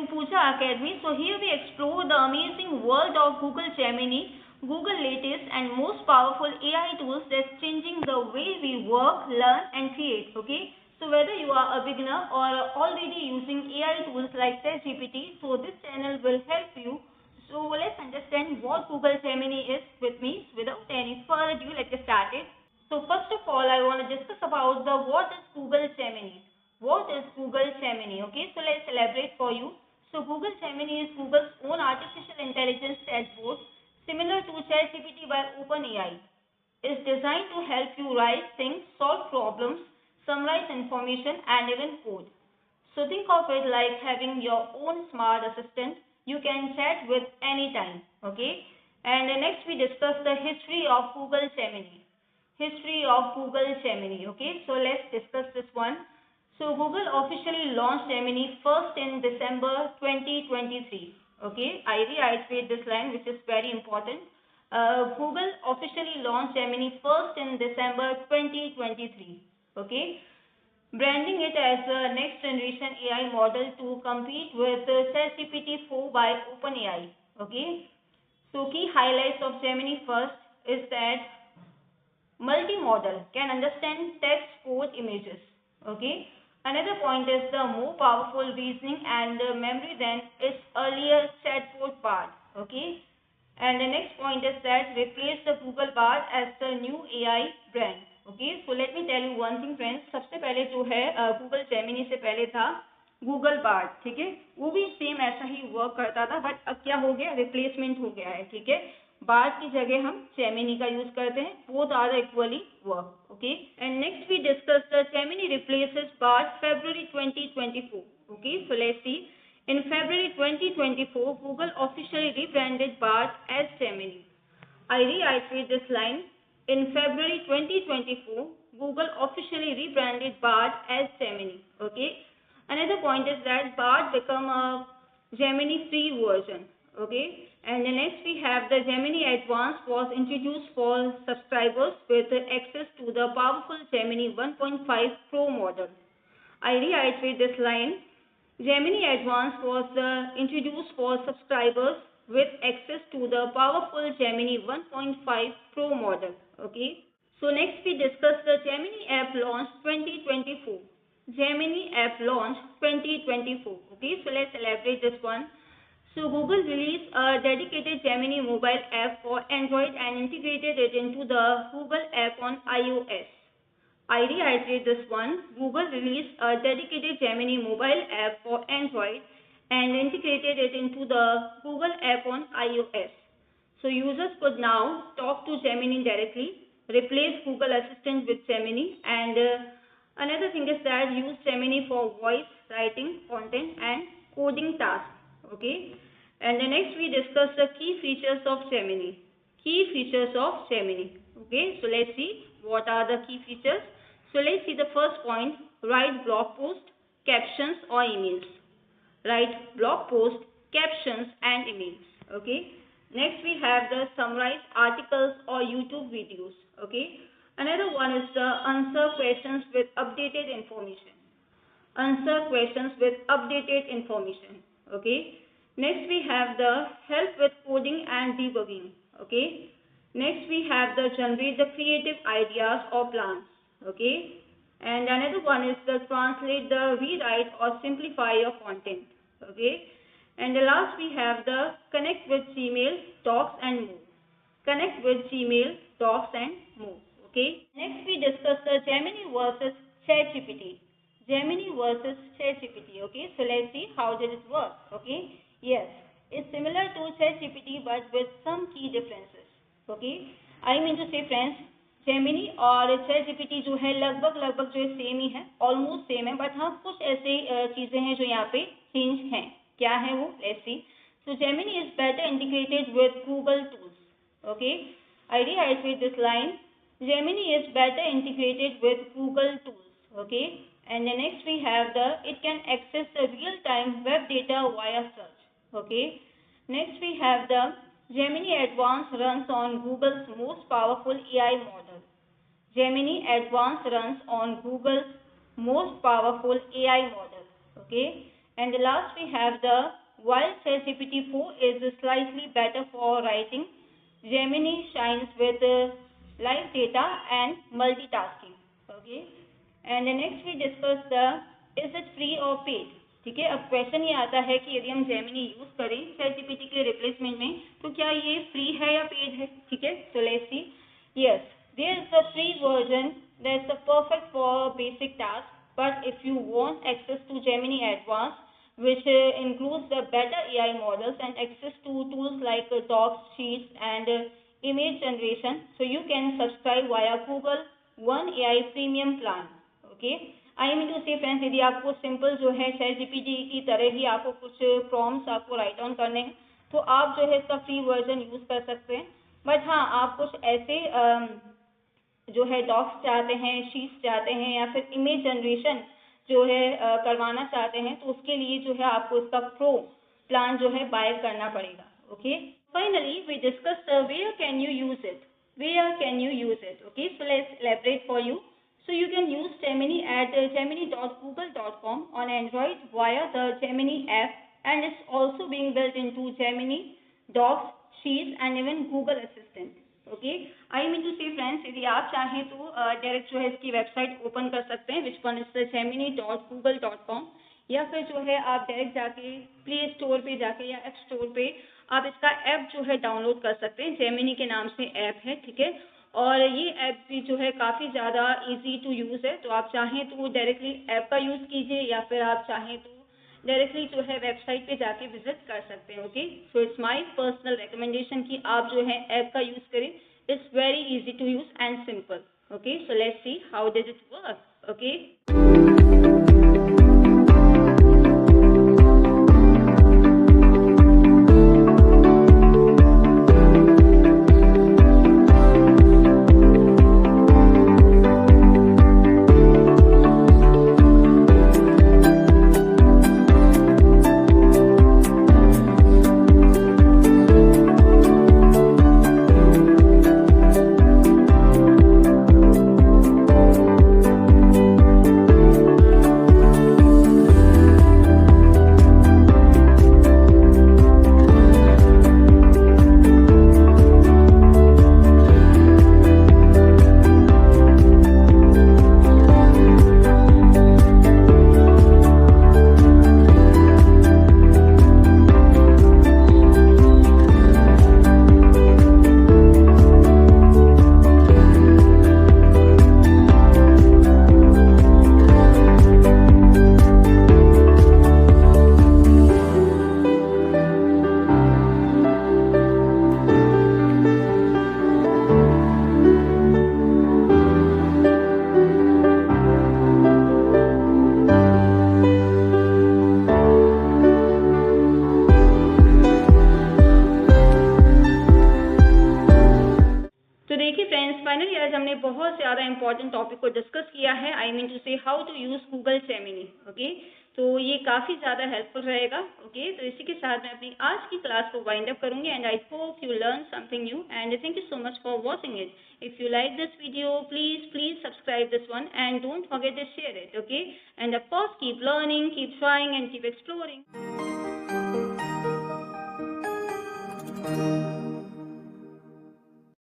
to Pooja Academy. So here we explore the amazing world of Google Gemini, Google latest and most powerful AI tools that's changing the way we work, learn and create. Okay. So whether you are a beginner or already using AI tools like ChatGPT, so this channel will help you. So let's understand what Google Gemini is with me. Without any further ado, let's get started. So first of all, I want to discuss about the what is Google Gemini. What is Google Gemini? Okay, so let's elaborate for you. So Google Gemini is Google's own artificial intelligence chatbot, similar to ChatGPT by OpenAI. It's designed to help you write, think, solve problems, summarize information, and even code. So think of it like having your own smart assistant you can chat with anytime. Okay. And next we discuss the history of Google Gemini. History of Google Gemini. Okay. So let's discuss this one. So Google officially launched Gemini first in December 2023. Okay. I reiterate this line which is very important. Google officially launched Gemini first in December 2023. Okay, branding it as a next generation AI model to compete with ChatGPT 4 by OpenAI. Okay, so key highlights of Gemini first is that multimodal can understand text, code, images. Okay, another point is the more powerful reasoning and memory than its earlier chatbot Bard. Okay, and the next point is that replace the Google Bard as the new AI brand. Okay so let me tell you one thing friends, सबसे पहले जो है Google Gemini से पहले था Google Bard. ठीक है, वो भी सेम ऐसा ही वर्क करता था, बट अब क्या हो गया, रिप्लेसमेंट हो गया है. ठीक है, बार्ड की जगह हम जेमिनी का यूज करते हैं. Both are equally work. Okay, and next we discuss the Gemini replaces Bard February 2024. ओके, सो लेट्स सी. In February 2024, Google officially rebranded Bard as Gemini. I reiterate this line. In February 2024, Google officially rebranded Bard as Gemini. Okay. Another point is that Bard become a Gemini free version. Okay. And the next we have the Gemini Advanced was introduced for subscribers with access to the powerful Gemini 1.5 Pro model. I reiterate this line. Gemini Advanced was introduced for subscribers with access to the powerful Gemini 1.5 Pro model. Okay. So next we discuss the Gemini app launch 2024. Gemini app launch 2024. Okay. So let's elaborate this one. So Google released a dedicated Gemini mobile app for Android and integrated it into the Google app on iOS. I reiterate this one. Google released a dedicated Gemini mobile app for Android and integrated it into the Google app on iOS. So users could now talk to Gemini directly, replace Google Assistant with Gemini, and another thing is that use Gemini for voice, writing, content and coding tasks. Okay. And the next we discuss the key features of Gemini. Key features of Gemini. Okay. So let's see what are the key features. So let's see the first point, write blog post, captions or emails. Write blog post, captions and emails. Okay. Next we have the summarize articles or YouTube videos. Okay. Another one is the answer questions with updated information. Answer questions with updated information. Okay. Next we have the help with coding and debugging. Okay. Next we have the generate the creative ideas or plans. Okay, and another one is the translate, the rewrite or simplify your content. Okay, and the last we have the connect with Gmail, Docs and more. Connect with Gmail, Docs and more. Okay, next we discuss the Gemini versus ChatGPT. Gemini versus ChatGPT. Okay, so let's see how did it work. Okay, yes, it's similar to ChatGPT but with some key differences. Okay, I mean to say friends, Gemini और ChatGPT जो है लगभग जो है same ही है, almost same है, but हाँ कुछ ऐसे चीज़ें हैं जो यहाँ पे चेंज हैं. क्या है वो, let's see. So Gemini is better integrated with Google tools. Okay, I reiterate this line. Gemini is better integrated with Google tools. Okay, and the next we have the it can access the real-time web data via search. Okay, next we have the Gemini Advanced runs on Google's most powerful AI model. Gemini Advanced runs on Google's most powerful AI model. Okay. And last we have the while ChatGPT-4 is slightly better for writing, Gemini shines with live data and multitasking. Okay. And next we discuss the is it free or paid. ठीक है, अब question ये आता है कि यदि हम Gemini use करें ChatGPT के रिप्लेसमेंट में तो क्या ये फ्री है या पेड है. ठीक है, so let's see. Yes, there is the free version that is the perfect for basic task, but if you want access to Gemini advance which includes the better AI models and access to tools like docs, sheets and image generation, so you can subscribe via Google One AI Premium plan. Okay, I mean to say friends, यदि आपको simple जो है ChatGPT की तरह ही आपको कुछ prompts आपको write down करने हैं तो आप जो है इसका फ्री वर्जन यूज कर सकते हैं. बट हाँ, आप कुछ ऐसे जो है डॉक्स चाहते हैं, शीट्स चाहते हैं या फिर इमेज जनरेशन जो है करवाना चाहते हैं तो उसके लिए जो है आपको इसका प्रो प्लान जो है बाय करना पड़ेगा. Okay, finally we discuss where can you use it. Okay, so let's elaborate for you. So you can use Gemini at gemini.google.com on Android via the Gemini app, and it's also being built into Gemini, Docs, Sheets and even Google Assistant. Okay, I mean to say friends, यदि आप चाहें तो direct जो है इसकी website open कर सकते हैं, which one is gemini.google.com, या फिर जो है आप डायरेक्ट जाके प्ले स्टोर पे जाके या ऐप स्टोर पे आप इसका ऐप जो है डाउनलोड कर सकते हैं. जेमिनी के नाम से ऐप है. ठीक है, और ये ऐप भी जो है काफ़ी ज़्यादा इजी टू यूज़ है. तो आप चाहें तो डायरेक्टली ऐप का यूज़ कीजिए या फिर आप चाहें तो डायरेक्टली जो है वेबसाइट पे जाके विजिट कर सकते हैं. Okay, so it's my personal recommendation कि आप जो है ऐप का यूज़ करें. It's very easy to use and simple. Okay, so let's see how does it work. Okay, finally आज हमने बहुत ज़्यादा इंपॉर्टेंट टॉपिक को डिस्कस किया है. I mean to say how to use Google Gemini. Okay, तो ये काफ़ी ज़्यादा हेल्पफुल रहेगा. ओके, तो इसी के साथ मैं अपनी आज की क्लास को वाइंड अप करूँगी and I hope you learn something new and thank you so much for watching it. If you like this video, please subscribe this one and don't forget to share it. Okay, and of course keep learning, keep trying and keep exploring.